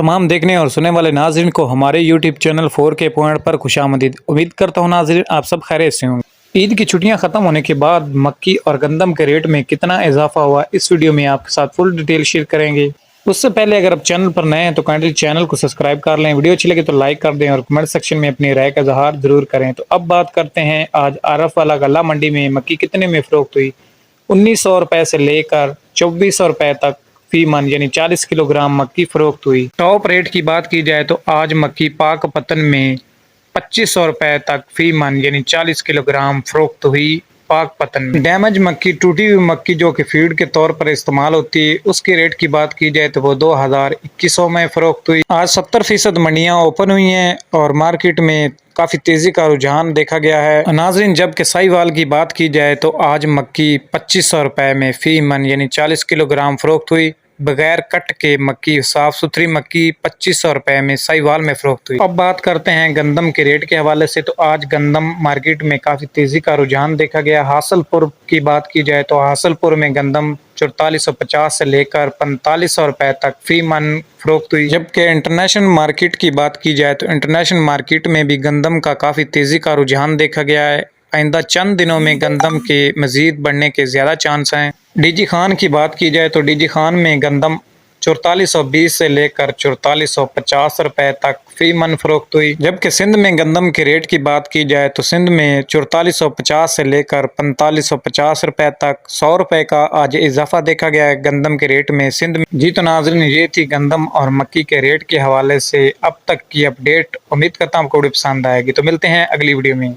तमाम देखने और सुनने वाले नाज़रीन को हमारे यूट्यूब चैनल 4K पॉइंट पर खुशामदीद। उम्मीद करता हूँ नाज़रीन आप सब खैरियत से होंगे। ईद की छुट्टियां ख़त्म होने के बाद मक्की और गंदम के रेट में कितना इजाफा हुआ, इस वीडियो में आपके साथ फुल डिटेल शेयर करेंगे। उससे पहले अगर आप चैनल पर नए हैं तो काइंडली चैनल को सब्सक्राइब कर लें, वीडियो अच्छी लगे तो लाइक कर दें और कमेंट सेक्शन में अपनी राय का इजहार जरूर करें। तो अब बात करते हैं आज आरफ वाला गल्ला मंडी में मक्की कितने में फ़रोख्त हुई। 1900 रुपये से लेकर 2400 रुपये तक फी मन यानी 40 किलोग्राम मक्की फरोख्त हुई। टॉप रेट की बात की जाए तो आज मक्की पाक पतन में 2500 रुपये तक फी मन यानी 40 किलोग्राम फरोख्त हुई पाक पतन में। डैमेज मक्की, टूटी हुई मक्की जो कि फीड के तौर पर इस्तेमाल होती है, उसके रेट की बात की जाए तो वो 2100 में फरोख्त हुई। आज 70% मंडियां ओपन हुई हैं और मार्केट में काफ़ी तेज़ी का रुझान देखा गया है। नाजरीन जबकि साहिवाल की बात की जाए तो आज मक्की 2500 रुपये में फी मन यानी 40 किलोग्राम फरोख्त हुई। बगैर कट के मक्की, साफ सुथरी मक्की 2500 रुपये में साहिवाल में फरोख्त हुई। अब बात करते हैं गंदम के रेट के हवाले से तो आज गंदम मार्केट में काफ़ी तेज़ी का रुझान देखा गया। हासलपुर की बात की जाए तो हासलपुर में गंदम 4450 से लेकर 4500 रुपये तक फी मन फरोख्त हुई। जबकि इंटरनेशनल मार्केट की बात की जाए तो इंटरनेशनल मार्केट में भी गंदम का काफ़ी तेज़ी का रुझान देखा गया है। आइंदा चंद दिनों में गंदम के मज़ीद बढ़ने के ज़्यादा चांस हैं। डीजी खान की बात की जाए तो डीजी खान में गंदम 4420 से लेकर 4450 रुपये तक फी मन फरोख्त हुई। जबकि सिंध में गंदम के रेट की बात की जाए तो सिंध में 4450 से लेकर 4550 रुपये तक 100 रुपये का आज इजाफा देखा गया है गंदम के रेट में सिंध में। जी तो नाज़रीन ये थी गंदम और मक्की के रेट के हवाले से अब तक की अपडेट। उम्मीद करता हूँ आपको पसंद आएगी। तो मिलते हैं अगली वीडियो में।